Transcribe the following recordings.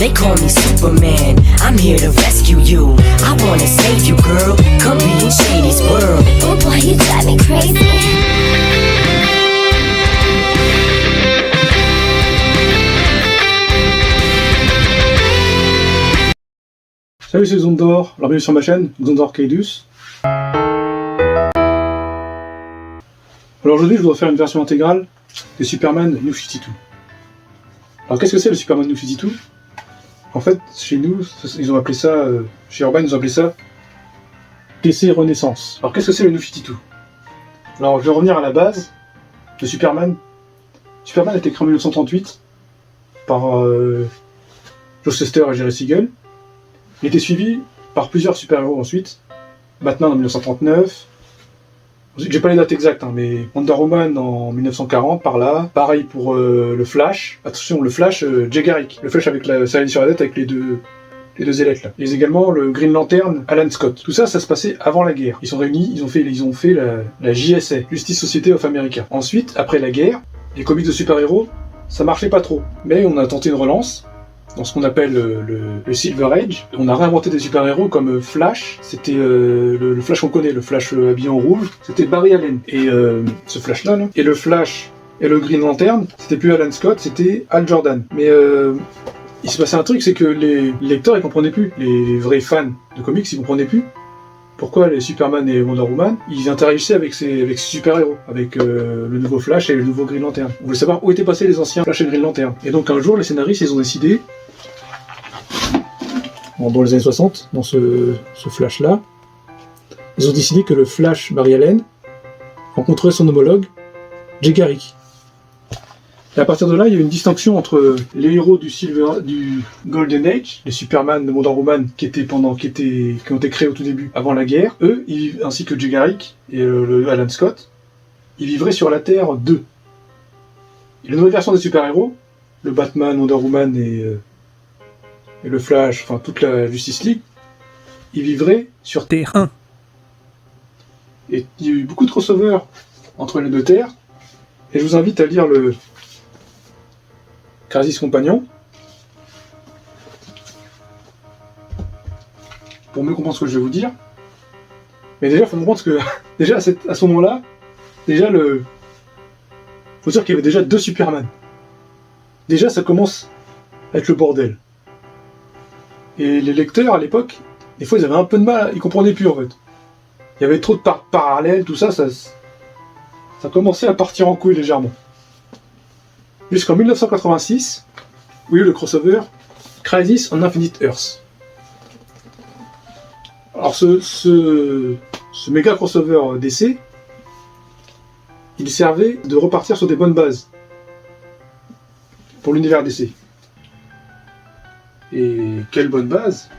They call me Superman, I'm here to rescue you. I wanna save you, girl, come be in Shady's world. Oh boy, you drive me crazy. Salut, c'est Zondor, bienvenue sur ma chaîne, Zondor Kaidus. Alors aujourd'hui, je voudrais faire une version intégrale de Superman New 52. Alors qu'est-ce que c'est le Superman New 52 ? En fait, chez nous, ils ont appelé ça, chez Urban, ils ont appelé ça DC Renaissance. Alors qu'est-ce que c'est le New 52 ? Alors je vais revenir à la base de Superman. Superman a été créé en 1938 par Joe Shuster et Jerry Siegel. Il a été suivi par plusieurs super-héros ensuite. Batman en 1939. J'ai pas les dates exactes, mais Wonder Woman en 1940, par là. Pareil pour le Flash. Attention, le Flash, Jay Garrick. Le Flash avec la série sur la tête avec les deux ailettes là. Et également le Green Lantern, Alan Scott. Tout ça, ça se passait avant la guerre. Ils sont réunis, ils ont fait la JSA, Justice Society of America. Ensuite, après la guerre, les comics de super-héros, ça marchait pas trop. Mais on a tenté une relance dans ce qu'on appelle le Silver Age. On a réinventé des super-héros comme Flash, c'était le Flash qu'on connaît, le Flash habillé en rouge, c'était Barry Allen. Et ce Flash-là, là. Et le Flash et le Green Lantern, c'était plus Alan Scott, c'était Hal Jordan. Mais il se passait un truc, c'est que les lecteurs, ils comprenaient plus. Les vrais fans de comics, ils comprenaient plus pourquoi les Superman et Wonder Woman, ils interagissaient avec ces super-héros, avec le nouveau Flash et le nouveau Green Lantern. On voulait savoir où étaient passés les anciens Flash et Green Lantern. Et donc un jour, les scénaristes, ils ont décidé, dans les années 60, dans ce Flash-là, ils ont décidé que le Flash Barry Allen rencontrerait son homologue, Jay Garrick. Et à partir de là, il y a une distinction entre les héros du Golden Age, les Superman, de Wonder Woman, qui ont été créés au tout début, avant la guerre. Eux, ainsi que Jay Garrick et le Alan Scott, ils vivraient sur la Terre 2. Et la nouvelle version des super-héros, le Batman, Wonder Woman et le Flash, enfin toute la Justice League, ils vivraient sur Terre 1. Et il y a eu beaucoup de crossovers entre les deux terres. Et je vous invite à lire le Crisis Companion pour mieux comprendre ce que je vais vous dire. Mais déjà, il faut comprendre que déjà à ce moment-là, faut dire qu'il y avait déjà 2 Superman. Déjà, ça commence à être le bordel. Et les lecteurs à l'époque, des fois, ils avaient un peu de mal, ils comprenaient plus en fait. Il y avait trop de parallèles, tout ça, ça commençait à partir en couille légèrement. Jusqu'en 1986, où il y a eu le crossover Crisis on Infinite Earths. Alors ce méga crossover DC, il servait de repartir sur des bonnes bases pour l'univers DC. Et quelle bonne base,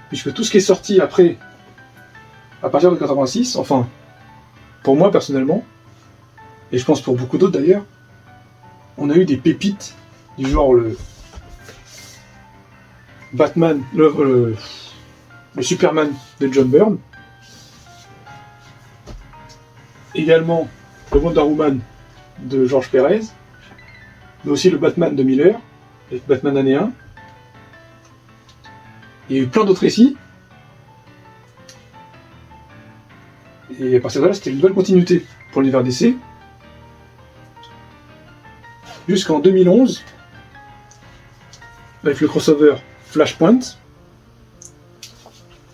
puisque tout ce qui est sorti après, à partir de 86, enfin, pour moi personnellement, et je pense pour beaucoup d'autres d'ailleurs, on a eu des pépites du genre le Batman, le Superman de John Byrne, également le Wonder Woman de George Perez, mais aussi le Batman de Miller, avec Batman année 1. Il y a eu plein d'autres récits. Et à partir de là, c'était une nouvelle continuité pour l'univers DC. Jusqu'en 2011, avec le crossover Flashpoint.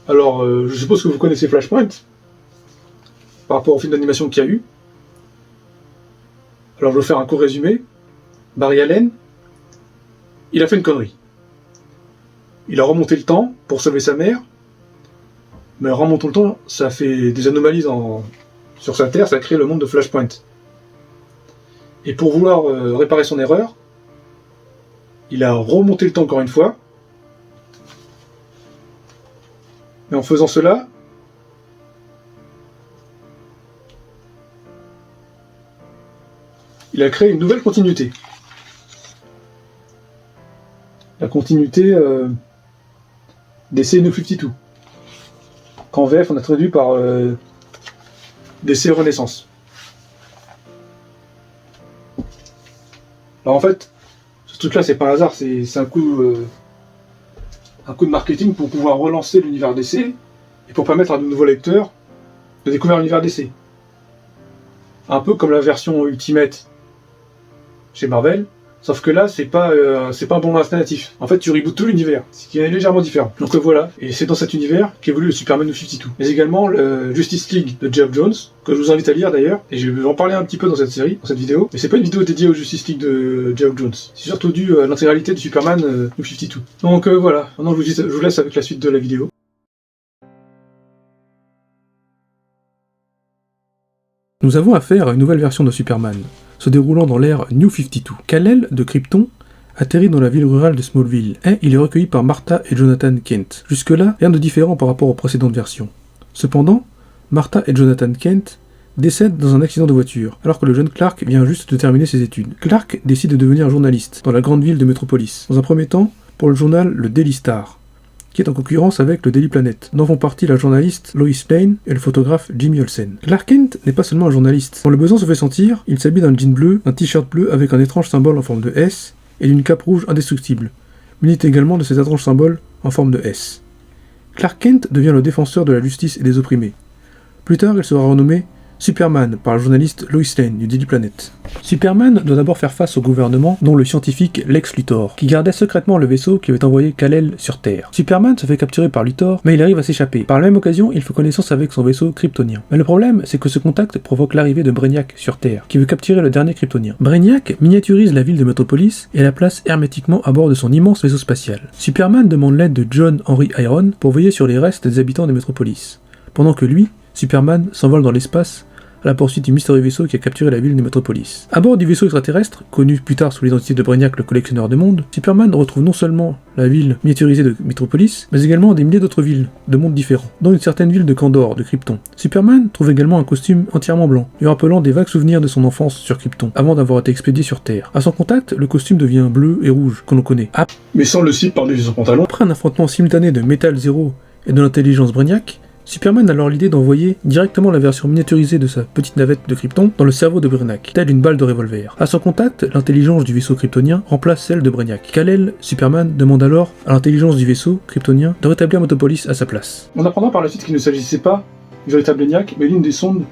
Alors, je suppose que vous connaissez Flashpoint, par rapport au film d'animation qu'il y a eu. Alors, je vais faire un court résumé. Barry Allen, il a fait une connerie. Il a remonté le temps pour sauver sa mère, mais en remontant le temps, ça a fait des anomalies sur sa Terre, ça a créé le monde de Flashpoint. Et pour vouloir réparer son erreur, il a remonté le temps encore une fois. Mais en faisant cela, il a créé une nouvelle continuité. La continuité DC New 52. Qu'en VF, on a traduit par DC Renaissance. Alors en fait, Ce truc-là, c'est pas un hasard, c'est un coup de marketing pour pouvoir relancer l'univers DC et pour permettre à de nouveaux lecteurs de découvrir l'univers DC. Un peu comme la version Ultimate chez Marvel, sauf que là, c'est pas un bon alternatif. En fait, tu rebootes tout l'univers, ce qui est légèrement différent. Donc voilà, et c'est dans cet univers qu'évolue le Superman New 52. Mais également le Justice League de Geoff Jones, que je vous invite à lire d'ailleurs, et je vais en parler un petit peu dans cette série, dans cette vidéo. Mais c'est pas une vidéo dédiée au Justice League de Geoff Jones, c'est surtout dû à l'intégralité du Superman New 52. Donc voilà, maintenant je vous laisse avec la suite de la vidéo. Nous avons affaire à une nouvelle version de Superman, se déroulant dans l'ère New 52. Kal-El de Krypton atterrit dans la ville rurale de Smallville, et il est recueilli par Martha et Jonathan Kent. Jusque-là, rien de différent par rapport aux précédentes versions. Cependant, Martha et Jonathan Kent décèdent dans un accident de voiture, alors que le jeune Clark vient juste de terminer ses études. Clark décide de devenir journaliste dans la grande ville de Metropolis, dans un premier temps pour le journal le Daily Star, qui est en concurrence avec le Daily Planet, dont font partie la journaliste Lois Lane et le photographe Jimmy Olsen. Clark Kent n'est pas seulement un journaliste. Quand le besoin se fait sentir, il s'habille d'un jean bleu, un t-shirt bleu avec un étrange symbole en forme de S, et d'une cape rouge indestructible, munie également de cet étrange symbole en forme de S. Clark Kent devient le défenseur de la justice et des opprimés. Plus tard, il sera renommé Superman par la journaliste Lois Lane du Daily Planet. Superman doit d'abord faire face au gouvernement, dont le scientifique Lex Luthor, qui gardait secrètement le vaisseau qui avait envoyé Kal-El sur Terre. Superman se fait capturer par Luthor, mais il arrive à s'échapper. Par la même occasion, il fait connaissance avec son vaisseau kryptonien. Mais le problème, c'est que ce contact provoque l'arrivée de Brainiac sur Terre, qui veut capturer le dernier kryptonien. Brainiac miniaturise la ville de Metropolis et la place hermétiquement à bord de son immense vaisseau spatial. Superman demande l'aide de John Henry Iron pour veiller sur les restes des habitants de Metropolis, pendant que lui, Superman, s'envole dans l'espace à la poursuite du mystérieux vaisseau qui a capturé la ville de Metropolis. À bord du vaisseau extraterrestre, connu plus tard sous l'identité de Brainiac le collectionneur de mondes, Superman retrouve non seulement la ville miniaturisée de Metropolis, mais également des milliers d'autres villes, de mondes différents, dont une certaine ville de Kandor, de Krypton. Superman trouve également un costume entièrement blanc, lui rappelant des vagues souvenirs de son enfance sur Krypton, avant d'avoir été expédié sur Terre. À son contact, le costume devient bleu et rouge, qu'on connaît. Mais sans le slip par-dessus son pantalon. Après un affrontement simultané de Metal Zero et de l'intelligence Brainiac, Superman a alors l'idée d'envoyer directement la version miniaturisée de sa petite navette de Krypton dans le cerveau de Brainiac, telle une balle de revolver. À son contact, l'intelligence du vaisseau kryptonien remplace celle de Brainiac. Kal-El, Superman, demande alors à l'intelligence du vaisseau kryptonien de rétablir Metropolis à sa place. On apprendra par la suite qu'il ne s'agissait pas du véritable Brainiac, mais l'une des sondes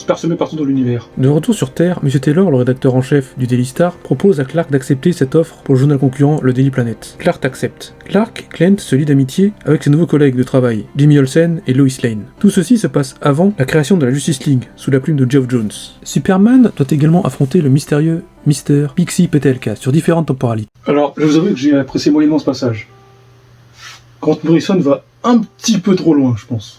parsemées partout dans l'univers. De retour sur Terre, M. Taylor, le rédacteur en chef du Daily Star, propose à Clark d'accepter cette offre pour le journal concurrent, le Daily Planet. Clark accepte. Clark se lie d'amitié avec ses nouveaux collègues de travail, Jimmy Olsen et Lois Lane. Tout ceci se passe avant la création de la Justice League, sous la plume de Geoff Jones. Superman doit également affronter le mystérieux Mr. Pixie Petelka sur différentes temporalités. Alors, je vous avoue que j'ai apprécié moyennement ce passage. Grant Morrison va un petit peu trop loin, je pense.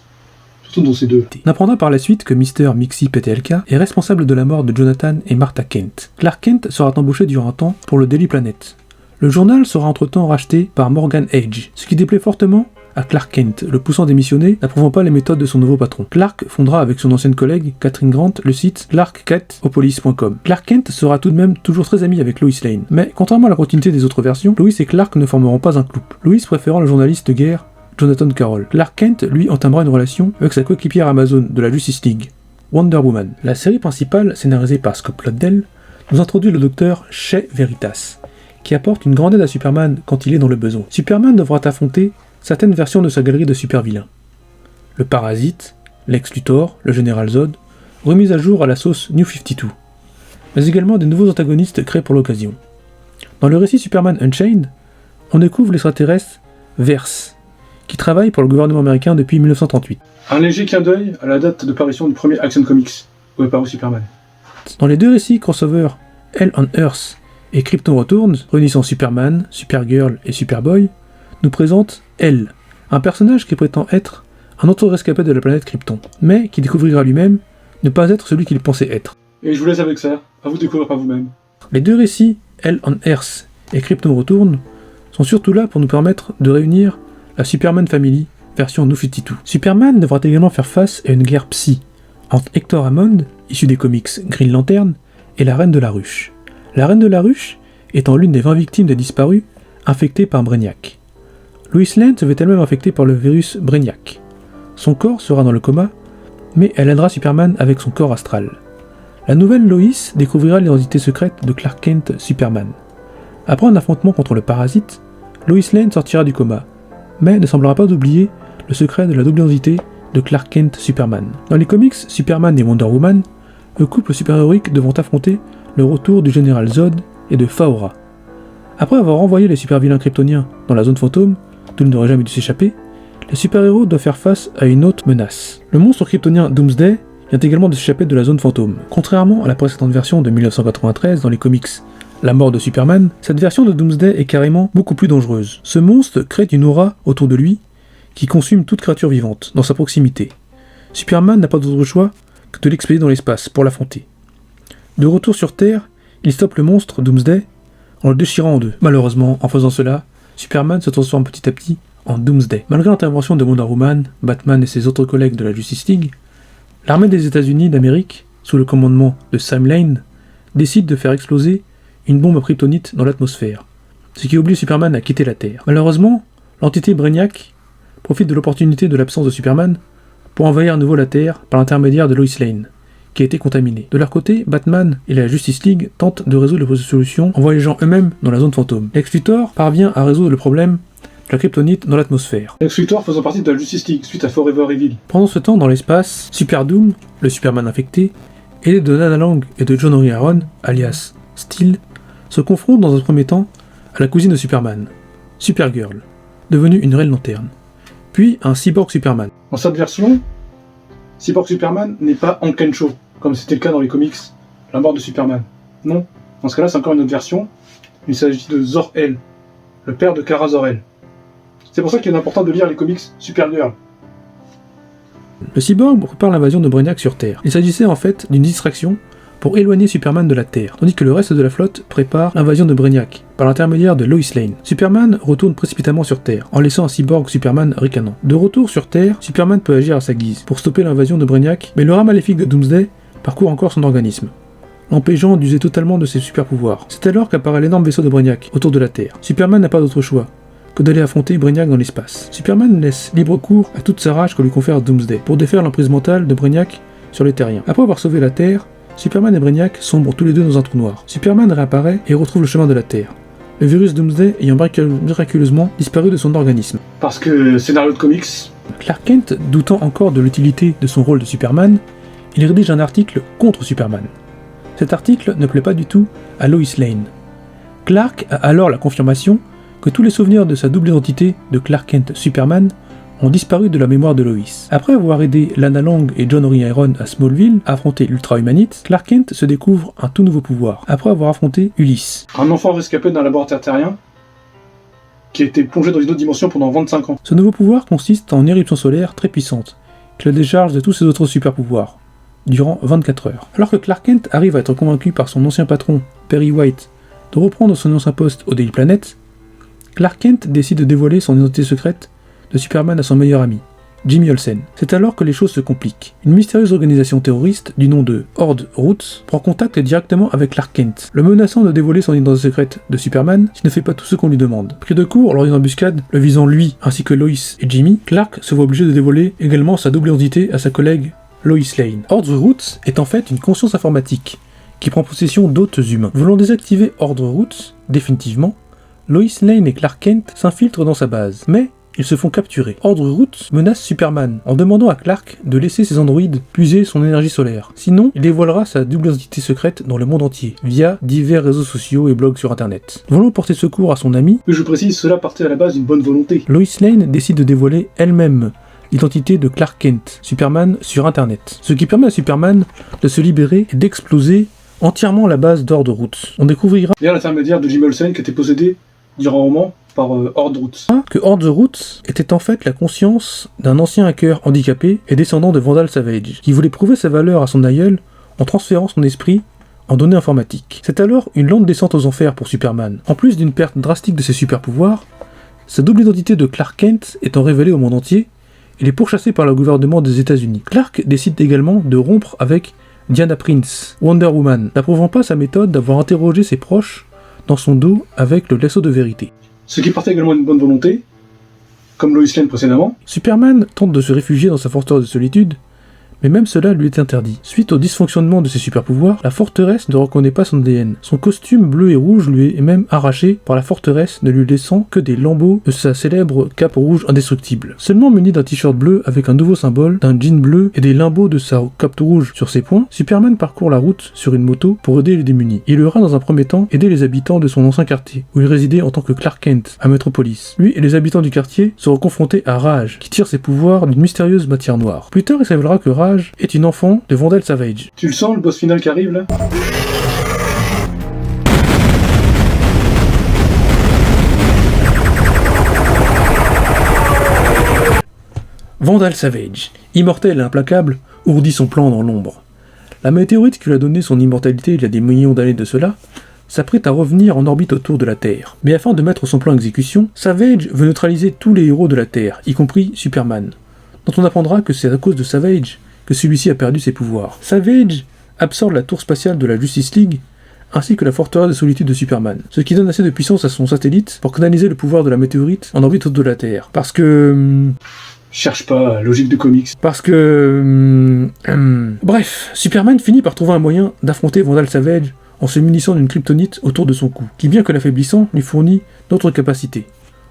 Surtout dans ces deux. On apprendra par la suite que Mr. Pixie Petelka est responsable de la mort de Jonathan et Martha Kent. Clark Kent sera embauché durant un temps pour le Daily Planet. Le journal sera entre-temps racheté par Morgan Edge, ce qui déplaît fortement à Clark Kent, le poussant démissionner, n'approuvant pas les méthodes de son nouveau patron. Clark fondera avec son ancienne collègue, Catherine Grant, le site clarkketopolis.com. Clark Kent sera tout de même toujours très ami avec Lois Lane, mais contrairement à la continuité des autres versions, Lois et Clark ne formeront pas un couple. Lois préférant le journaliste de guerre Jonathan Carroll. Clark Kent, lui, entamera une relation avec sa coéquipière Amazon de la Justice League, Wonder Woman. La série principale, scénarisée par Scott Lobdell, nous introduit le docteur Shea Veritas, qui apporte une grande aide à Superman quand il est dans le besoin. Superman devra affronter certaines versions de sa galerie de super-vilains. Le Parasite, Lex Luthor, le Général Zod, remis à jour à la sauce New 52, mais également des nouveaux antagonistes créés pour l'occasion. Dans le récit Superman Unchained, on découvre l'extraterrestre Verse, qui travaille pour le gouvernement américain depuis 1938. Un léger clin d'œil à la date de parution du premier Action Comics, où est paru Superman. Dans les deux récits crossover Hell on Earth et Krypton Returns, réunissant Superman, Supergirl et Superboy, nous présente Elle, un personnage qui prétend être un autre rescapé de la planète Krypton, mais qui découvrira lui-même ne pas être celui qu'il pensait être. Et je vous laisse avec ça, à vous découvrir par vous-même. Les deux récits, Hell on Earth et Krypton Returns, sont surtout là pour nous permettre de réunir la Superman Family, version New 52. Superman devra également faire face à une guerre psy entre Hector Hammond, issu des comics Green Lantern, et la Reine de la Ruche. La Reine de la Ruche étant l'une des 20 victimes des disparus infectées par Brainiac. Lois Lane se fait elle-même infecter par le virus Brainiac. Son corps sera dans le coma, mais elle aidera Superman avec son corps astral. La nouvelle Lois découvrira l'identité secrète de Clark Kent Superman. Après un affrontement contre le parasite, Lois Lane sortira du coma, mais ne semblera pas oublier le secret de la double identité de Clark Kent Superman. Dans les comics, Superman et Wonder Woman, le couple super-héroïque devront affronter le retour du général Zod et de Faora. Après avoir envoyé les super-vilains kryptoniens dans la zone fantôme, d'où ils n'auraient jamais dû s'échapper, les super-héros doivent faire face à une autre menace. Le monstre kryptonien Doomsday vient également de s'échapper de la zone fantôme. Contrairement à la précédente version de 1993 dans les comics La mort de Superman, cette version de Doomsday est carrément beaucoup plus dangereuse. Ce monstre crée une aura autour de lui qui consume toute créature vivante dans sa proximité. Superman n'a pas d'autre choix que de l'expédier dans l'espace pour l'affronter. De retour sur Terre, il stoppe le monstre Doomsday en le déchirant en deux. Malheureusement, en faisant cela, Superman se transforme petit à petit en Doomsday. Malgré l'intervention de Wonder Woman, Batman et ses autres collègues de la Justice League, l'armée des États-Unis d'Amérique, sous le commandement de Sam Lane, décide de faire exploser une bombe à kryptonite dans l'atmosphère, ce qui oblige Superman à quitter la Terre. Malheureusement, l'entité Brainiac profite de l'opportunité de l'absence de Superman pour envahir à nouveau la Terre par l'intermédiaire de Lois Lane, qui a été contaminée. De leur côté, Batman et la Justice League tentent de résoudre les solutions en voyageant eux-mêmes dans la zone fantôme. Lex Luthor parvient à résoudre le problème de la kryptonite dans l'atmosphère. Lex Luthor faisant partie de la Justice League suite à Forever Evil. Pendant ce temps, dans l'espace, Super Doom, le Superman infecté, aidé de Lana Lang et de John O'Haron, alias Steel, se confronte dans un premier temps à la cousine de Superman, Supergirl, devenue une réelle lanterne, puis un cyborg Superman. Dans cette version, Cyborg Superman n'est pas en Kensho, comme c'était le cas dans les comics La mort de Superman. Non, dans ce cas-là, c'est encore une autre version. Il s'agit de Zor-El, le père de Kara Zor-El. C'est pour ça qu'il est important de lire les comics Supergirl. Le cyborg prépare l'invasion de Brainiac sur Terre. Il s'agissait en fait d'une distraction pour éloigner Superman de la Terre, tandis que le reste de la flotte prépare l'invasion de Brainiac, par l'intermédiaire de Lois Lane. Superman retourne précipitamment sur Terre, en laissant un cyborg Superman ricanant. De retour sur Terre, Superman peut agir à sa guise, pour stopper l'invasion de Brainiac, mais le rat maléfique de Doomsday parcourt encore son organisme, l'empêchant d'user totalement de ses super pouvoirs. C'est alors qu'apparaît l'énorme vaisseau de Brainiac, autour de la Terre. Superman n'a pas d'autre choix que d'aller affronter Brainiac dans l'espace. Superman laisse libre cours à toute sa rage que lui confère Doomsday, pour défaire l'emprise mentale de Brainiac sur les Terriens. Après avoir sauvé la Terre, Superman et Brainiac sombrent tous les deux dans un trou noir. Superman réapparaît et retrouve le chemin de la Terre, le virus Doomsday ayant miraculeusement disparu de son organisme. Parce que scénario de comics. Clark Kent, doutant encore de l'utilité de son rôle de Superman, il rédige un article contre Superman. Cet article ne plaît pas du tout à Lois Lane. Clark a alors la confirmation que tous les souvenirs de sa double identité de Clark Kent Superman ont disparu de la mémoire de Lois. Après avoir aidé Lana Lang et John O'Haron à Smallville à affronter l'Ultra-Humanite, Clark Kent se découvre un tout nouveau pouvoir, après avoir affronté Ulysse. Un enfant rescapé d'un laboratoire terrien qui a été plongé dans une autre dimension pendant 25 ans. Ce nouveau pouvoir consiste en une éruption solaire très puissante, qui le décharge de tous ses autres super-pouvoirs, durant 24 heures. Alors que Clark Kent arrive à être convaincu par son ancien patron, Perry White, de reprendre son ancien poste au Daily Planet, Clark Kent décide de dévoiler son identité secrète de Superman à son meilleur ami, Jimmy Olsen. C'est alors que les choses se compliquent. Une mystérieuse organisation terroriste du nom de Horde Roots prend contact directement avec Clark Kent, le menaçant de dévoiler son identité secrète de Superman s'il ne fait pas tout ce qu'on lui demande. Pris de court lors d'une embuscade le visant lui ainsi que Lois et Jimmy, Clark se voit obligé de dévoiler également sa double identité à sa collègue Lois Lane. Horde Roots est en fait une conscience informatique qui prend possession d'hôtes humains. Voulant désactiver Horde Roots définitivement, Lois Lane et Clark Kent s'infiltrent dans sa base, mais ils se font capturer. Horde Roots menace Superman en demandant à Clark de laisser ses androïdes puiser son énergie solaire. Sinon, il dévoilera sa double identité secrète dans le monde entier, via divers réseaux sociaux et blogs sur internet. Voulant porter secours à son ami, Mais je précise, cela partait à la base d'une bonne volonté. Lois Lane décide de dévoiler elle-même l'identité de Clark Kent, Superman, sur internet. Ce qui permet à Superman de se libérer et d'exploser entièrement la base d'Horde Roots. On découvrira Via l'intermédiaire de Jimmy Olsen qui était possédé durant un moment par Horde Roots. que Horde Roots était en fait la conscience d'un ancien hacker handicapé et descendant de Vandal Savage, qui voulait prouver sa valeur à son aïeul en transférant son esprit en données informatiques. C'est alors une lente descente aux enfers pour Superman. En plus d'une perte drastique de ses super pouvoirs, sa double identité de Clark Kent étant révélée au monde entier, il est pourchassé par le gouvernement des États-Unis. Clark décide également de rompre avec Diana Prince, Wonder Woman, n'approuvant pas sa méthode d'avoir interrogé ses proches dans son dos avec le lasso de vérité. Ce qui partait également d'une bonne volonté, comme Lois Lane précédemment. Superman tente de se réfugier dans sa forteresse de solitude, mais même cela lui est interdit. Suite au dysfonctionnement de ses super-pouvoirs, la forteresse ne reconnaît pas son ADN. Son costume bleu et rouge lui est même arraché par la forteresse, ne lui laissant que des lambeaux de sa célèbre cape rouge indestructible. Seulement muni d'un t-shirt bleu avec un nouveau symbole, d'un jean bleu et des limbeaux de sa cape rouge sur ses poings, Superman parcourt la route sur une moto pour aider les démunis. Il ira dans un premier temps aider les habitants de son ancien quartier, où il résidait en tant que Clark Kent, à Metropolis. Lui et les habitants du quartier seront confrontés à Rage, qui tire ses pouvoirs d'une mystérieuse matière noire. Plus tard, il se révélera que Rage est une enfant de Vandal Savage. Tu le sens, le boss final qui arrive là? Vandal Savage, immortel et implacable, ourdit son plan dans l'ombre. La météorite qui lui a donné son immortalité il y a des millions d'années de cela s'apprête à revenir en orbite autour de la Terre. Mais afin de mettre son plan en exécution, Savage veut neutraliser tous les héros de la Terre, y compris Superman, dont on apprendra que c'est à cause de Savage que celui-ci a perdu ses pouvoirs. Savage absorbe la tour spatiale de la Justice League, ainsi que la forteresse de solitude de Superman, ce qui donne assez de puissance à son satellite pour canaliser le pouvoir de la météorite en orbite autour de la Terre. Parce que... Cherche pas, logique de comics. Bref, Superman finit par trouver un moyen d'affronter Vandal Savage en se munissant d'une kryptonite autour de son cou, qui bien que l'affaiblissant, lui fournit d'autres capacités.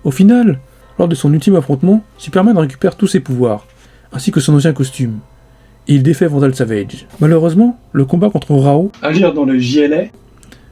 Au final, lors de son ultime affrontement, Superman récupère tous ses pouvoirs, ainsi que son ancien costume, et il défait Vandal Savage. Malheureusement, le combat contre Rao, À lire dans le JLA,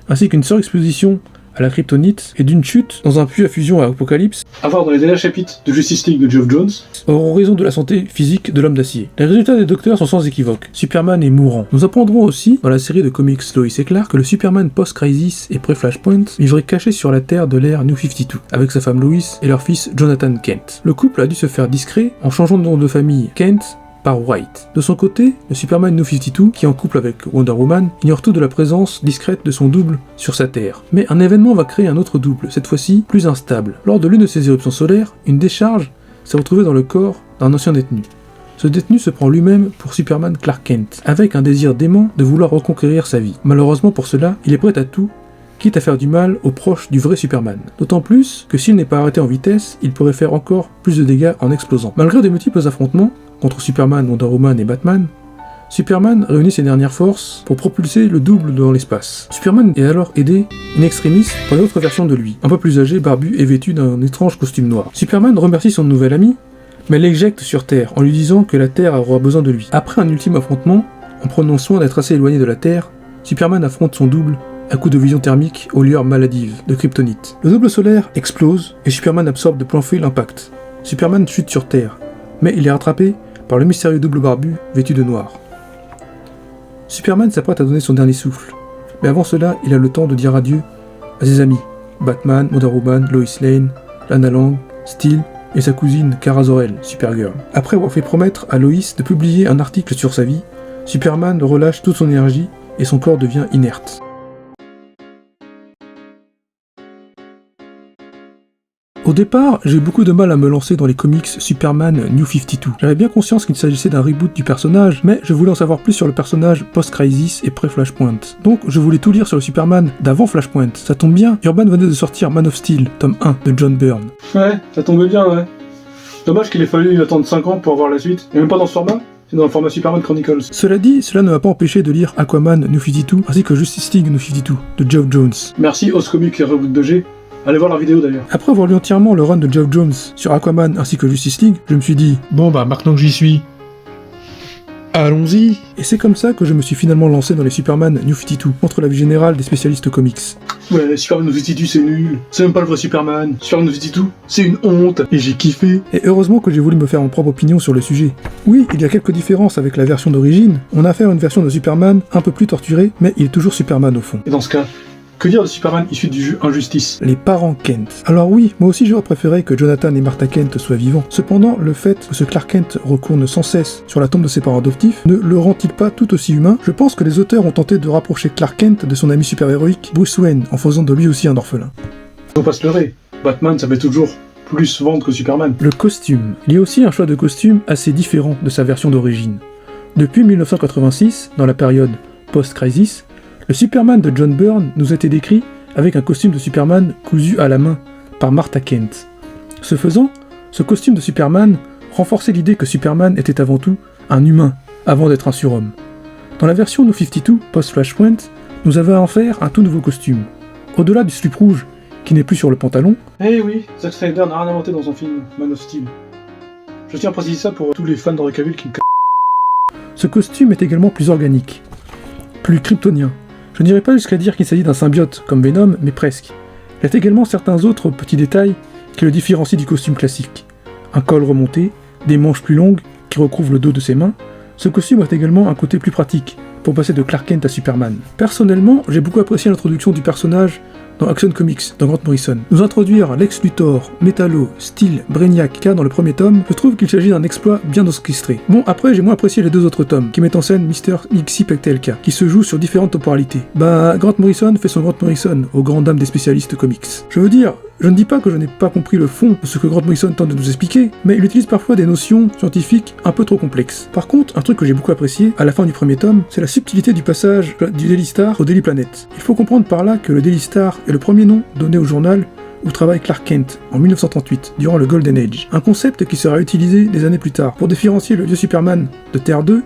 ainsi qu'une surexposition à la kryptonite et d'une chute dans un puits à fusion à Apocalypse, à voir dans les derniers chapitres de Justice League de Geoff Jones. auront raison de la santé physique de l'homme d'acier. Les résultats des docteurs sont sans équivoque. Superman est mourant. Nous apprendrons aussi, dans la série de comics Lois et Clark, que le Superman post-Crisis et pré-Flashpoint vivrait caché sur la Terre de l'ère New 52, avec sa femme Lois et leur fils Jonathan Kent. Le couple a dû se faire discret en changeant de nom de famille Kent par White. De son côté, le Superman New 52, qui est en couple avec Wonder Woman, ignore tout de la présence discrète de son double sur sa Terre. Mais un événement va créer un autre double, cette fois-ci plus instable. Lors de l'une de ses éruptions solaires, une décharge s'est retrouvée dans le corps d'un ancien détenu. Ce détenu se prend lui-même pour Superman Clark Kent, avec un désir dément de vouloir reconquérir sa vie. Malheureusement pour cela, il est prêt à tout, quitte à faire du mal aux proches du vrai Superman. D'autant plus que s'il n'est pas arrêté en vitesse, il pourrait faire encore plus de dégâts en explosant. Malgré de multiples affrontements, contre Superman, Wonder Woman et Batman, Superman réunit ses dernières forces pour propulser le double dans l'espace. Superman est alors aidé in extremis par une autre version de lui, un peu plus âgé, barbu et vêtu d'un étrange costume noir. Superman remercie son nouvel ami, mais l'éjecte sur Terre en lui disant que la Terre aura besoin de lui. Après un ultime affrontement, en prenant soin d'être assez éloigné de la Terre, Superman affronte son double à coup de vision thermique aux lueurs maladives de kryptonite. Le double solaire explose et Superman absorbe de plein fouet l'impact. Superman chute sur Terre, mais il est rattrapé par le mystérieux double barbu vêtu de noir. Superman s'apprête à donner son dernier souffle, mais avant cela, il a le temps de dire adieu à ses amis, Batman, Wonder Woman, Lois Lane, Lana Lang, Steel et sa cousine Kara Zor-El, Supergirl. Après avoir fait promettre à Lois de publier un article sur sa vie, Superman relâche toute son énergie et son corps devient inerte. Au départ, j'ai eu beaucoup de mal à me lancer dans les comics Superman New 52. J'avais bien conscience qu'il s'agissait d'un reboot du personnage, mais je voulais en savoir plus sur le personnage post-Crisis et pré-Flashpoint. Donc je voulais tout lire sur le Superman d'avant Flashpoint. Ça tombe bien, Urban venait de sortir Man of Steel, tome 1, de John Byrne. Ouais, ça tombait bien, ouais. Dommage qu'il ait fallu attendre 5 ans pour avoir la suite. Et même pas dans ce format, c'est dans le format Superman Chronicles. Cela dit, cela ne m'a pas empêché de lire Aquaman New 52, ainsi que Justice League New 52, de Geoff Jones. Merci Os Comics et Reboot 2G. Allez voir leur vidéo d'ailleurs. Après avoir lu entièrement le run de Geoff Jones sur Aquaman ainsi que Justice League, je me suis dit, bon bah maintenant que j'y suis, allons-y. Et c'est comme ça que je me suis finalement lancé dans les Superman New 52, contre l'avis général des spécialistes comics. Ouais, Superman New 52 c'est nul, c'est même pas le vrai Superman. Superman New 52, c'est une honte, et j'ai kiffé. Et heureusement que j'ai voulu me faire mon propre opinion sur le sujet. Oui, il y a quelques différences avec la version d'origine, on a affaire à une version de Superman un peu plus torturée, mais il est toujours Superman au fond. Et dans ce cas, que dire de Superman issu du jeu Injustice? Les parents Kent. Alors oui, moi aussi j'aurais préféré que Jonathan et Martha Kent soient vivants. Cependant, le fait que ce Clark Kent recourne sans cesse sur la tombe de ses parents adoptifs ne le rend-il pas tout aussi humain? Je pense que les auteurs ont tenté de rapprocher Clark Kent de son ami super-héroïque Bruce Wayne, en faisant de lui aussi un orphelin. Faut pas se leurrer, Batman ça fait toujours plus vendre que Superman. Le costume. Il y a aussi un choix de costume assez différent de sa version d'origine. Depuis 1986, dans la période post-Crisis, le Superman de John Byrne nous a été décrit avec un costume de Superman cousu à la main par Martha Kent. Ce faisant, ce costume de Superman renforçait l'idée que Superman était avant tout un humain, avant d'être un surhomme. Dans la version New 52 post-Flashpoint, nous avons à en faire un tout nouveau costume. Au-delà du slip rouge, qui n'est plus sur le pantalon, Eh oui, Zack Snyder n'a rien inventé dans son film Man of Steel. Je tiens à préciser ça pour tous les fans d'Henry Cavill qui me ce costume est également plus organique, plus kryptonien. Je n'irai pas jusqu'à dire qu'il s'agit d'un symbiote, comme Venom, mais presque. Il y a également certains autres petits détails qui le différencient du costume classique. Un col remonté, des manches plus longues qui recouvrent le dos de ses mains. Ce costume a également un côté plus pratique, pour passer de Clark Kent à Superman. Personnellement, j'ai beaucoup apprécié l'introduction du personnage dans Action Comics, dans Grant Morrison. Nous introduire Lex Luthor, Metallo, Steel, Brainiac, K dans le premier tome, je trouve qu'il s'agit d'un exploit bien orchestré. Bon, après, j'ai moins apprécié les deux autres tomes, qui mettent en scène Mr. XY, qui se joue sur différentes temporalités. Grant Morrison fait son Grant Morrison, aux grandes dames des spécialistes comics. Je veux dire, je ne dis pas que je n'ai pas compris le fond de ce que Grant Morrison tente de nous expliquer, mais il utilise parfois des notions scientifiques un peu trop complexes. Par contre, un truc que j'ai beaucoup apprécié, à la fin du premier tome, c'est la subtilité du passage du Daily Star au Daily Planet. Il faut comprendre par là que le Daily Star est le premier nom donné au journal où travaille Clark Kent en 1938, durant le Golden Age. Un concept qui sera utilisé des années plus tard pour différencier le vieux Superman de Terre 2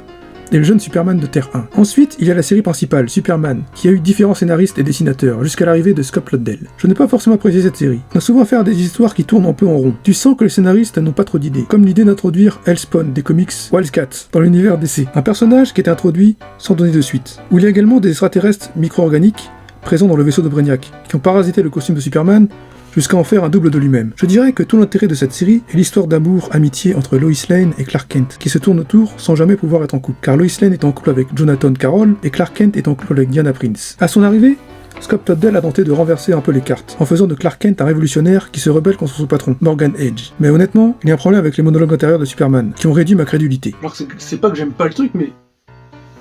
et le jeune Superman de Terre 1. Ensuite, il y a la série principale, Superman, qui a eu différents scénaristes et dessinateurs, jusqu'à l'arrivée de Scott Lobdell. Je n'ai pas forcément apprécié cette série. On a souvent affaire à des histoires qui tournent un peu en rond. Tu sens que les scénaristes n'ont pas trop d'idées, comme l'idée d'introduire Hellspawn des comics Wildcat dans l'univers DC. Un personnage qui est introduit sans donner de suite. Où il y a également des extraterrestres micro-organiques présents dans le vaisseau de Brainiac, qui ont parasité le costume de Superman jusqu'à en faire un double de lui-même. Je dirais que tout l'intérêt de cette série est l'histoire d'amour, amitié entre Lois Lane et Clark Kent, qui se tourne autour sans jamais pouvoir être en couple, car Lois Lane est en couple avec Jonathan Carroll et Clark Kent est en couple avec Diana Prince. À son arrivée, Scott Lobdell a tenté de renverser un peu les cartes, en faisant de Clark Kent un révolutionnaire qui se rebelle contre son patron, Morgan Edge. Mais honnêtement, il y a un problème avec les monologues intérieurs de Superman, qui ont réduit ma crédulité. Alors c'est pas que j'aime pas le truc, mais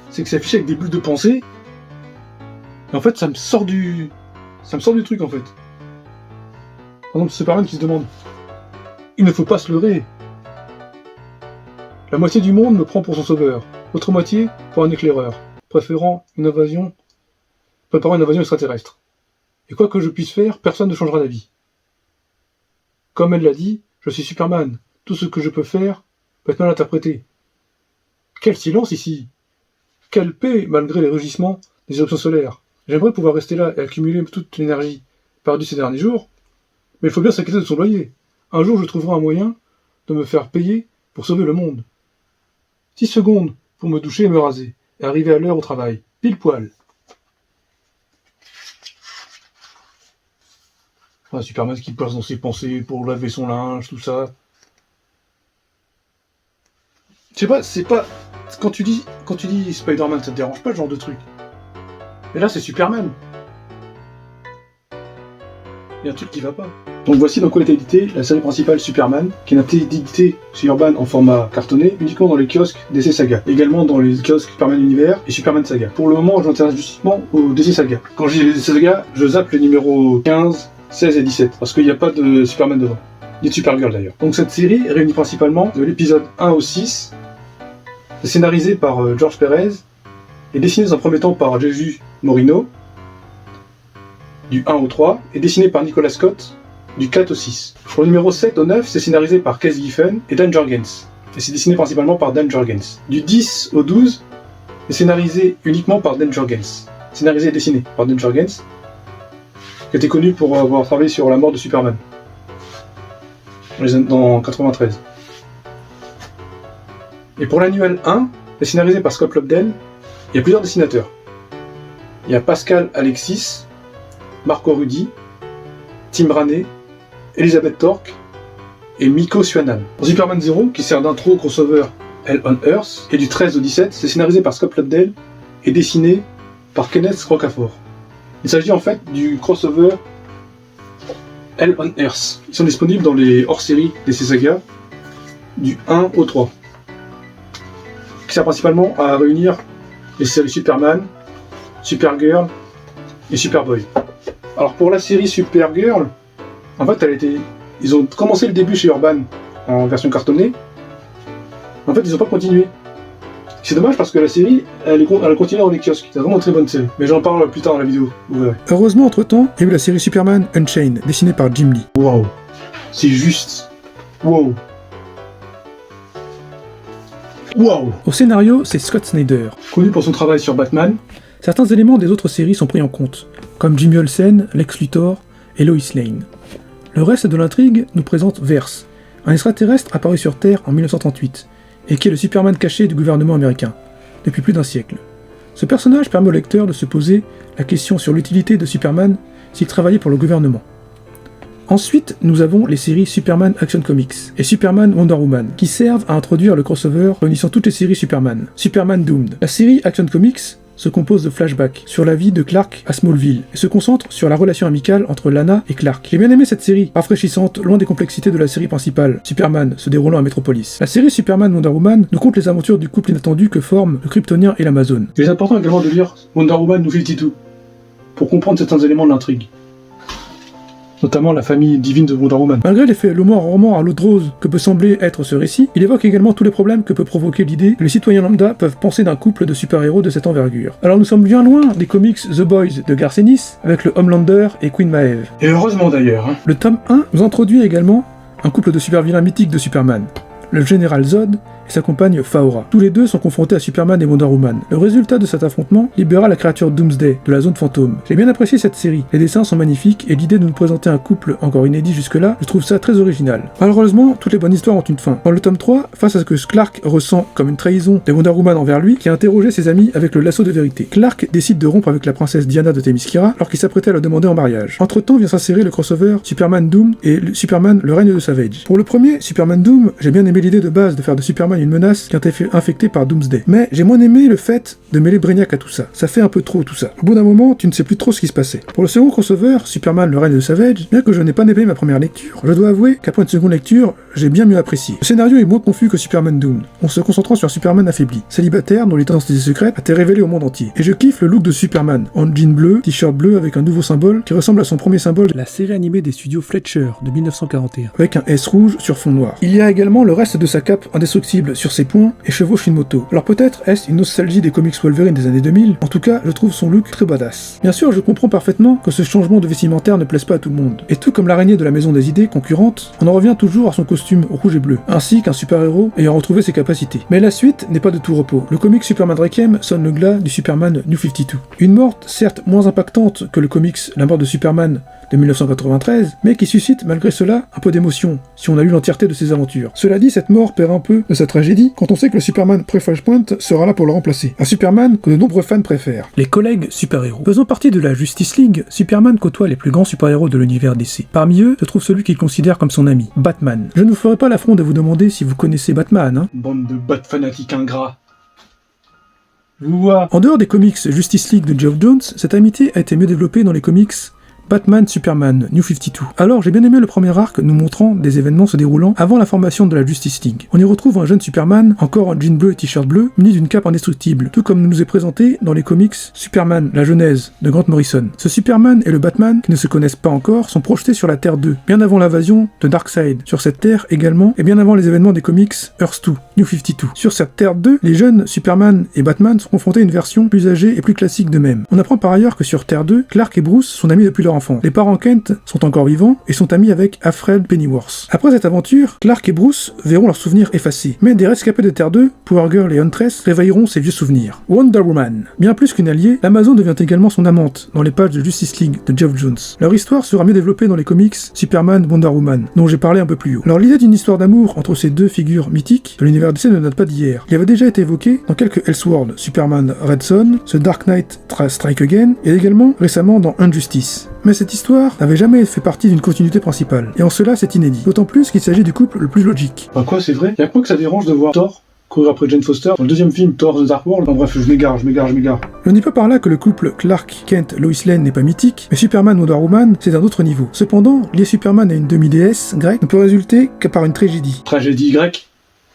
c'est que c'est affiché avec des bulles de pensée. Et en fait, ça me sort du truc en fait. Par exemple, Superman qui se demande « Il ne faut pas se leurrer. La moitié du monde me prend pour son sauveur, l'autre moitié pour un éclaireur, préparant une invasion extraterrestre. Et quoi que je puisse faire, personne ne changera d'avis. Comme elle l'a dit, je suis Superman. Tout ce que je peux faire peut être mal interprété. Quel silence ici! Quelle paix malgré les rugissements des éruptions solaires! J'aimerais pouvoir rester là et accumuler toute l'énergie perdue ces derniers jours, mais il faut bien s'inquiéter de son loyer. Un jour, je trouverai un moyen de me faire payer pour sauver le monde. 6 secondes pour me doucher et me raser, et arriver à l'heure au travail. Pile poil. Ah, Superman qui passe dans ses pensées pour laver son linge, tout ça. Je sais pas, c'est pas... Quand tu dis Spider-Man, ça te dérange pas le genre de truc. Mais là, c'est Superman. Il y a un truc qui va pas. Donc voici dans quoi est édité la série principale Superman, qui est éditée chez Urban en format cartonné, uniquement dans les kiosques DC Saga, également dans les kiosques Superman Univers et Superman Saga. Pour le moment, je m'intéresse justement aux DC Saga. Quand je dis les DC Saga, je zappe les numéros 15, 16 et 17, parce qu'il n'y a pas de Superman devant, ni de Supergirl d'ailleurs. Donc cette série est réunie principalement de l'épisode 1 au 6, c'est scénarisé par George Perez, et dessiné dans un premier temps par Jesus Morino, du 1 au 3, et dessiné par Nicolas Scott, du 4 au 6. Pour le numéro 7 au 9, c'est scénarisé par Kes Giffen et Dan Jurgens, et c'est dessiné principalement par Dan Jurgens. Du 10 au 12, c'est scénarisé uniquement par Dan Jurgens. Scénarisé et dessiné par Dan Jurgens, qui était connu pour avoir travaillé sur la mort de Superman, dans 93. Et pour l'annuel 1, c'est scénarisé par Scott Lobdell. Il y a plusieurs dessinateurs. Il y a Pascal Alexis, Marco Rudy, Tim Raney, Elizabeth Torque et Miko Suanan. Pour Superman 0, qui sert d'intro au crossover Hell on Earth, et du 13 au 17, c'est scénarisé par Scott Lobdell et dessiné par Kenneth Rocafort. Il s'agit en fait du crossover Hell on Earth. Ils sont disponibles dans les hors-séries des sagas du 1 au 3, qui sert principalement à réunir les séries Superman, Supergirl et Superboy. Alors pour la série Supergirl, en fait ils ont commencé le début chez Urban en version cartonnée, en fait ils n'ont pas continué. C'est dommage parce que la série, elle a continué dans les kiosques. C'est vraiment une très bonne série. Mais j'en parle plus tard dans la vidéo, vous verrez. Heureusement, entre-temps, il y a eu la série Superman Unchained, dessinée par Jim Lee. Waouh, c'est juste. Wow. Waouh! Au scénario, c'est Scott Snyder. Connu pour son travail sur Batman, Certains éléments des autres séries sont pris en compte, comme Jimmy Olsen, Lex Luthor et Lois Lane. Le reste de l'intrigue nous présente Verse, un extraterrestre apparu sur Terre en 1938, et qui est le Superman caché du gouvernement américain, depuis plus d'un siècle. Ce personnage permet au lecteur de se poser la question sur l'utilité de Superman s'il travaillait pour le gouvernement. Ensuite, nous avons les séries Superman Action Comics et Superman Wonder Woman, qui servent à introduire le crossover réunissant toutes les séries Superman. Superman Doomed. La série Action Comics se compose de flashbacks sur la vie de Clark à Smallville et se concentre sur la relation amicale entre Lana et Clark. J'ai bien aimé cette série, rafraîchissante, loin des complexités de la série principale, Superman, se déroulant à Metropolis. La série Superman Wonder Woman nous conte les aventures du couple inattendu que forment le Kryptonien et l'Amazone. il est important également de lire Wonder Woman New 52 pour comprendre certains éléments de l'intrigue. Notamment la famille divine de Wonder Woman. Malgré l'effet roman à l'eau de rose que peut sembler être ce récit, il évoque également tous les problèmes que peut provoquer l'idée que les citoyens lambda peuvent penser d'un couple de super-héros de cette envergure. Alors nous sommes bien loin des comics The Boys de Garth Ennis, avec le Homelander et Queen Maeve. Et heureusement d'ailleurs, hein. Le tome 1 nous introduit également un couple de super-vilains mythiques de Superman, le général Zod et sa compagne Faora. Tous les deux sont confrontés à Superman et Wonder Woman. Le résultat de cet affrontement libéra la créature Doomsday de la zone fantôme. J'ai bien apprécié cette série, les dessins sont magnifiques et l'idée de nous présenter un couple encore inédit jusque-là, je trouve ça très original. Malheureusement, toutes les bonnes histoires ont une fin. Dans le tome 3, face à ce que Clark ressent comme une trahison de Wonder Woman envers lui, qui a interrogé ses amis avec le lasso de vérité, Clark décide de rompre avec la princesse Diana de Themyscira alors qu'il s'apprêtait à la demander en mariage. Entre-temps vient s'insérer le crossover Superman Doom et Superman le règne de Savage. Pour le premier, Superman Doom, j'ai bien aimé l'idée de base de faire de Superman une menace qui a été infectée par Doomsday. Mais j'ai moins aimé le fait de mêler Brainiac à tout ça. Ça fait un peu trop tout ça. Au bout d'un moment, tu ne sais plus trop ce qui se passait. Pour le second crossover, Superman le règne de Savage, bien que je n'ai pas aimé ma première lecture, je dois avouer qu'après une seconde lecture, j'ai bien mieux apprécié. Le scénario est moins confus que Superman Doom, en se concentrant sur Superman affaibli, célibataire dont l'identité secrète a été révélée au monde entier. Et je kiffe le look de Superman, en jean bleu, t-shirt bleu avec un nouveau symbole qui ressemble à son premier symbole de la série animée des studios Fletcher de 1941, avec un S rouge sur fond noir. Il y a également le reste de sa cape indestructible sur ses poings et chevauche une moto. Alors peut-être est-ce une nostalgie des comics Wolverine des années 2000, en tout cas je trouve son look très badass. Bien sûr je comprends parfaitement que ce changement de vestimentaire ne plaise pas à tout le monde, et tout comme l'araignée de la maison des idées concurrente, on en revient toujours à son costume rouge et bleu, ainsi qu'un super-héros ayant retrouvé ses capacités. Mais la suite n'est pas de tout repos. Le comic Superman Requiem sonne le glas du Superman New 52. Une mort certes moins impactante que le comics La mort de Superman de 1993, mais qui suscite malgré cela un peu d'émotion, si on a lu l'entièreté de ses aventures. Cela dit, cette mort perd un peu de sa tragédie quand on sait que le Superman pré-Flashpoint sera là pour le remplacer. Un Superman que de nombreux fans préfèrent. Les collègues super-héros. Faisant partie de la Justice League, Superman côtoie les plus grands super-héros de l'univers DC. Parmi eux, se trouve celui qu'il considère comme son ami, Batman. Je ne vous ferai pas l'affront de vous demander si vous connaissez Batman, hein. Bande de bat fanatiques ingrats. Je vous vois. En dehors des comics Justice League de Geoff Jones, cette amitié a été mieux développée dans les comics Batman Superman New 52. Alors j'ai bien aimé le premier arc nous montrant des événements se déroulant avant la formation de la Justice League. On y retrouve un jeune Superman, encore en jean bleu et t-shirt bleu, muni d'une cape indestructible, tout comme nous est présenté dans les comics Superman, la Genèse de Grant Morrison. Ce Superman et le Batman, qui ne se connaissent pas encore, sont projetés sur la Terre 2, bien avant l'invasion de Darkseid sur cette Terre également, et bien avant les événements des comics Earth 2, New 52. Sur cette Terre 2, les jeunes Superman et Batman sont confrontés à une version plus âgée et plus classique d'eux-mêmes. On apprend par ailleurs que sur Terre 2, Clark et Bruce sont amis depuis leur enfance. Les parents Kent sont encore vivants et sont amis avec Alfred Pennyworth. Après cette aventure, Clark et Bruce verront leurs souvenirs effacés, mais des rescapés de Terre 2, Power Girl et Huntress, réveilleront ces vieux souvenirs. Wonder Woman. Bien plus qu'une alliée, l'Amazon devient également son amante dans les pages de Justice League de Geoff Jones. Leur histoire sera mieux développée dans les comics Superman Wonder Woman, dont j'ai parlé un peu plus haut. Alors l'idée d'une histoire d'amour entre ces deux figures mythiques de l'univers DC ne date pas d'hier. Il avait déjà été évoqué dans quelques Elseworlds, Superman Red Son, The Dark Knight Strike Again, et également récemment dans Injustice. Mais cette histoire n'avait jamais fait partie d'une continuité principale, et en cela c'est inédit, d'autant plus qu'il s'agit du couple le plus logique. Bah quoi, c'est vrai? Y'a que moi que ça dérange de voir Thor courir après Jane Foster dans le deuxième film Thor The Dark World. En bref, je m'égare. Je ne dis pas par là que le couple Clark Kent Lois Lane n'est pas mythique, mais Superman Wonder Woman c'est d'un autre niveau. Cependant, lier Superman à une demi-déesse grecque ne peut résulter qu'à par une tragédie. Tragédie grecque?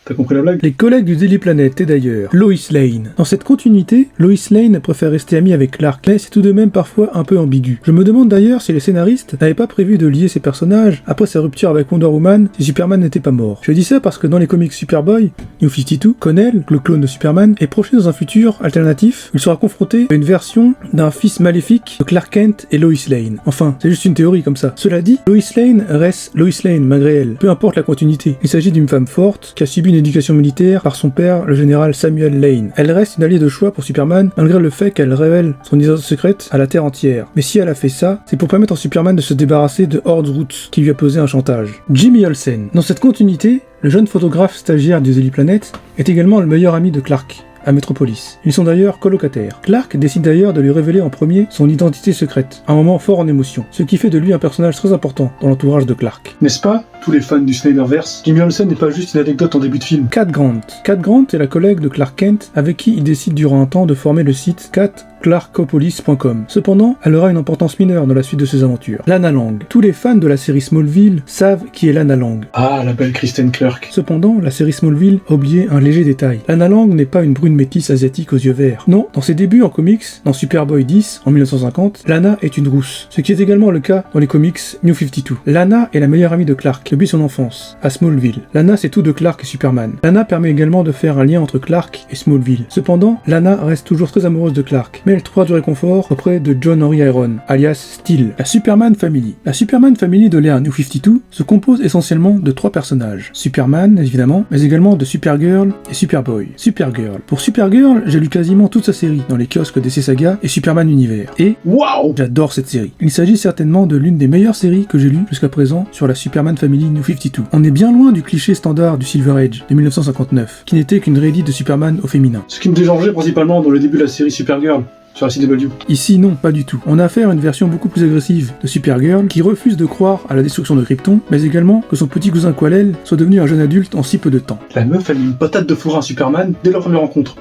T'as compris la blague? Les collègues du Daily Planet et d'ailleurs, Lois Lane. Dans cette continuité, Lois Lane préfère rester amie avec Clark, mais c'est tout de même parfois un peu ambigu. Je me demande d'ailleurs si les scénaristes n'avaient pas prévu de lier ces personnages après sa rupture avec Wonder Woman si Superman n'était pas mort. Je dis ça parce que dans les comics Superboy, New 52, Connell, le clone de Superman, est projeté dans un futur alternatif où il sera confronté à une version d'un fils maléfique de Clark Kent et Lois Lane. Enfin, c'est juste une théorie comme ça. Cela dit, Lois Lane reste Lois Lane malgré elle, peu importe la continuité. Il s'agit d'une femme forte qui a subi une une éducation militaire par son père, le général Samuel Lane. Elle reste une alliée de choix pour Superman, malgré le fait qu'elle révèle son identité secrète à la Terre entière. Mais si elle a fait ça, c'est pour permettre à Superman de se débarrasser de Horde Roots, qui lui a posé un chantage. Jimmy Olsen. Dans cette continuité, le jeune photographe stagiaire du Daily Planet est également le meilleur ami de Clark à Metropolis. Ils sont d'ailleurs colocataires. Clark décide d'ailleurs de lui révéler en premier son identité secrète, un moment fort en émotion, ce qui fait de lui un personnage très important dans l'entourage de Clark. N'est-ce pas, tous les fans du Snyderverse, Jimmy Olsen n'est pas juste une anecdote en début de film. Cat Grant. Cat Grant est la collègue de Clark Kent avec qui il décide durant un temps de former le site catclarkopolis.com. Cependant, elle aura une importance mineure dans la suite de ses aventures. Lana Lang. Tous les fans de la série Smallville savent qui est Lana Lang. Ah, la belle Kristen Clark. Cependant, la série Smallville a oublié un léger détail. Lana Lang n'est pas une brune métisse asiatique aux yeux verts. Non, dans ses débuts en comics, dans Superboy 10 en 1950, Lana est une rousse, ce qui est également le cas dans les comics New 52. Lana est la meilleure amie de Clark depuis son enfance, à Smallville. Lana sait tout de Clark et Superman. Lana permet également de faire un lien entre Clark et Smallville. Cependant, Lana reste toujours très amoureuse de Clark, mais elle trouvera du réconfort auprès de John Henry Iron, alias Steel. La Superman Family. La Superman Family de l'ère New 52 se compose essentiellement de 3 personnages. Superman, évidemment, mais également de Supergirl et Superboy. Supergirl. Pour Supergirl, j'ai lu quasiment toute sa série dans les kiosques DC Saga et Superman Univers. Et waouh, j'adore cette série. Il s'agit certainement de l'une des meilleures séries que j'ai lues jusqu'à présent sur la Superman Family New 52. On est bien loin du cliché standard du Silver Age de 1959, qui n'était qu'une réédite de Superman au féminin. Ce qui me dérangeait principalement dans le début de la série Supergirl sur la CW. Ici, non, pas du tout. On a affaire à une version beaucoup plus agressive de Supergirl qui refuse de croire à la destruction de Krypton, mais également que son petit cousin Kal-El soit devenu un jeune adulte en si peu de temps. La meuf a mis une patate de fourrure à Superman dès leur première rencontre,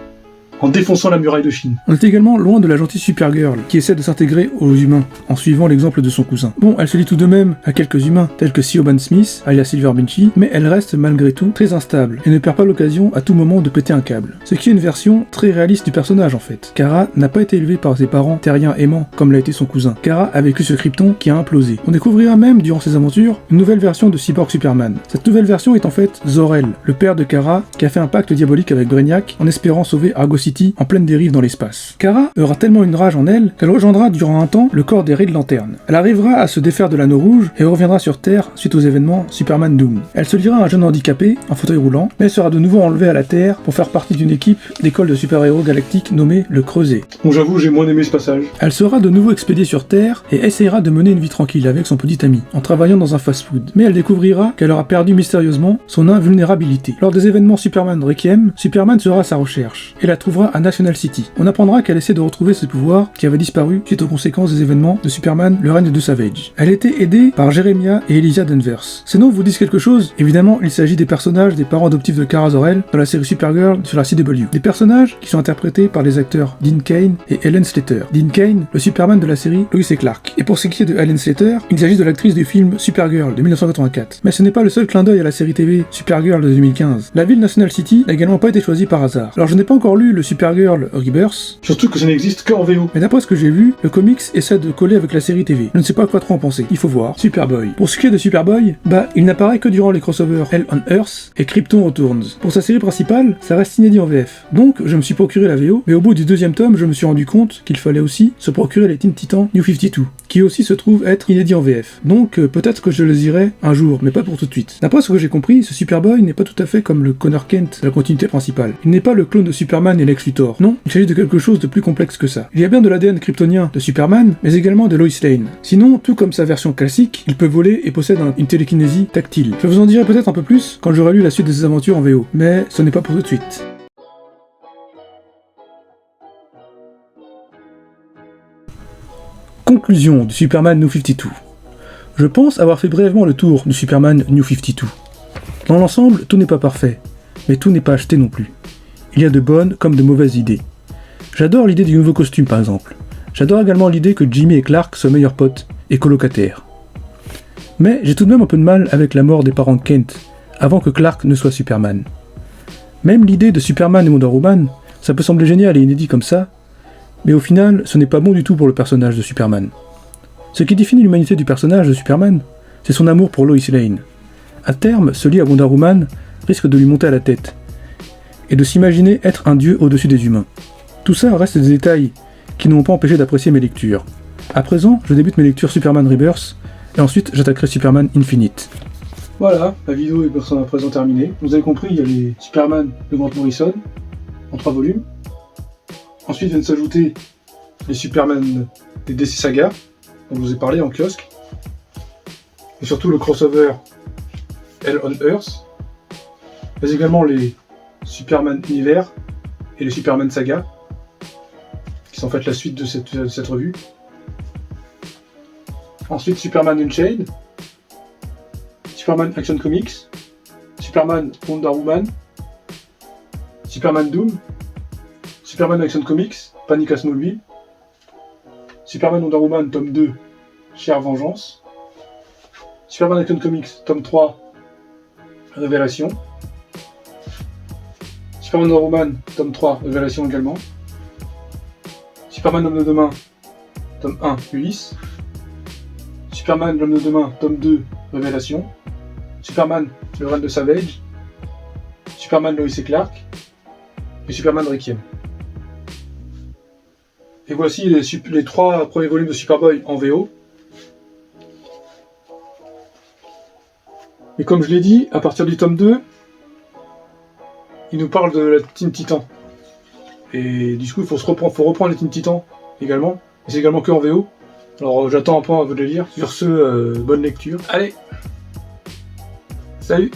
en défonçant la muraille de Chine. On est également loin de la gentille Supergirl, qui essaie de s'intégrer aux humains, en suivant l'exemple de son cousin. Bon, elle se lie tout de même à quelques humains, tels que Siobhan Smith, alias Silver Benchy, mais elle reste malgré tout très instable, et ne perd pas l'occasion à tout moment de péter un câble. Ce qui est une version très réaliste du personnage en fait. Kara n'a pas été élevée par ses parents terriens aimants, comme l'a été son cousin. Kara a vécu ce Krypton qui a implosé. On découvrira même, durant ses aventures, une nouvelle version de Cyborg Superman. Cette nouvelle version est en fait Zor-El, le père de Kara, qui a fait un pacte diabolique avec Brainiac en espérant sauver Argo City en pleine dérive dans l'espace. Kara aura tellement une rage en elle qu'elle rejoindra durant un temps le corps des Red Lantern. Elle arrivera à se défaire de l'anneau rouge et reviendra sur Terre suite aux événements Superman Doom. Elle se liera à un jeune handicapé, en fauteuil roulant, mais sera de nouveau enlevée à la Terre pour faire partie d'une équipe d'école de super-héros galactiques nommée le Creuset. Bon, j'avoue, j'ai moins aimé ce passage. Elle sera de nouveau expédiée sur Terre et essaiera de mener une vie tranquille avec son petit ami, en travaillant dans un fast-food. Mais elle découvrira qu'elle aura perdu mystérieusement son invulnérabilité. Lors des événements Superman Requiem, Superman sera à sa recherche et la trouvera à National City. On apprendra qu'elle essaie de retrouver ses pouvoirs qui avaient disparu suite aux conséquences des événements de Superman, le règne de Savage. Elle était aidée par Jeremiah et Elysia Danvers. Ces noms vous disent quelque chose? Évidemment, il s'agit des personnages des parents adoptifs de Kara Zor-El dans la série Supergirl sur la CW. Des personnages qui sont interprétés par les acteurs Dean Cain et Helen Slater. Dean Cain, le Superman de la série Lois et Clark. Et pour ce qui est de Helen Slater, il s'agit de l'actrice du film Supergirl de 1984. Mais ce n'est pas le seul clin d'œil à la série TV Supergirl de 2015. La ville National City n'a également pas été choisie par hasard. Alors je n'ai pas encore lu le Supergirl Rebirth, surtout que ça n'existe qu'en VO. mais d'après ce que j'ai vu, le comics essaie de coller avec la série TV. Je ne sais pas quoi trop en penser, il faut voir. Superboy. Pour ce qui est de Superboy, il n'apparaît que durant les crossovers Hell on Earth et Krypton Returns. Pour sa série principale, ça reste inédit en VF. Donc, je me suis procuré la VO, mais au bout du 2e tome, je me suis rendu compte qu'il fallait aussi se procurer les Teen Titans New 52, qui aussi se trouve être inédit en VF. Donc, peut-être que je les irai un jour, mais pas pour tout de suite. D'après ce que j'ai compris, ce Superboy n'est pas tout à fait comme le Connor Kent de la continuité principale. Il n'est pas le clone de Superman et Lex Luthor. Non, il s'agit de quelque chose de plus complexe que ça. Il y a bien de l'ADN kryptonien de Superman, mais également de Lois Lane. Sinon, tout comme sa version classique, il peut voler et possède une télékinésie tactile. Je vous en dirai peut-être un peu plus quand j'aurai lu la suite de ses aventures en VO, mais ce n'est pas pour tout de suite. Conclusion du Superman New 52. Je pense avoir fait brièvement le tour du Superman New 52. Dans l'ensemble, tout n'est pas parfait, mais tout n'est pas acheté non plus. Il y a de bonnes comme de mauvaises idées. J'adore l'idée du nouveau costume par exemple. J'adore également l'idée que Jimmy et Clark soient meilleurs potes et colocataires. Mais j'ai tout de même un peu de mal avec la mort des parents de Kent, avant que Clark ne soit Superman. Même l'idée de Superman et Wonder Woman, ça peut sembler génial et inédit comme ça, mais au final, ce n'est pas bon du tout pour le personnage de Superman. Ce qui définit l'humanité du personnage de Superman, c'est son amour pour Lois Lane. À terme, se lier à Wonder Woman risque de lui monter à la tête, et de s'imaginer être un dieu au-dessus des humains. Tout ça reste des détails qui ne m'ont pas empêché d'apprécier mes lectures. À présent, je débute mes lectures Superman Rebirth, et ensuite j'attaquerai Superman Infinite. Voilà, la vidéo est à présent terminée. Vous avez compris, il y a les Superman de Grant Morrison, en 3 volumes. Ensuite viennent s'ajouter les Superman des DC Saga, dont je vous ai parlé en kiosque. Et surtout le crossover Hell on Earth. Mais également les Superman Univers et les Superman Saga, qui sont en fait la suite de cette revue. Ensuite Superman Unchained, Superman Action Comics, Superman Wonder Woman, Superman Doom, Superman Action Comics, Panic à Smallville, Superman Wonder Woman tome 2, Chère Vengeance, Superman Action Comics tome 3, Révélation, Superman Wonder Woman tome 3, Révélation également, Superman L'Homme de Demain tome 1, Ulysse, Superman L'Homme de Demain tome 2, Révélation, Superman le Reine de Savage, Superman Lois et Clark et Superman Requiem. Et voici les 3 premiers volumes de Superboy en VO. Et comme je l'ai dit, à partir du tome 2, il nous parle de la Teen Titan. Et du coup, il faut reprendre les Teen Titans également. Et c'est également que en VO. Alors j'attends un peu avant de les lire. Sur ce, bonne lecture. Allez, salut.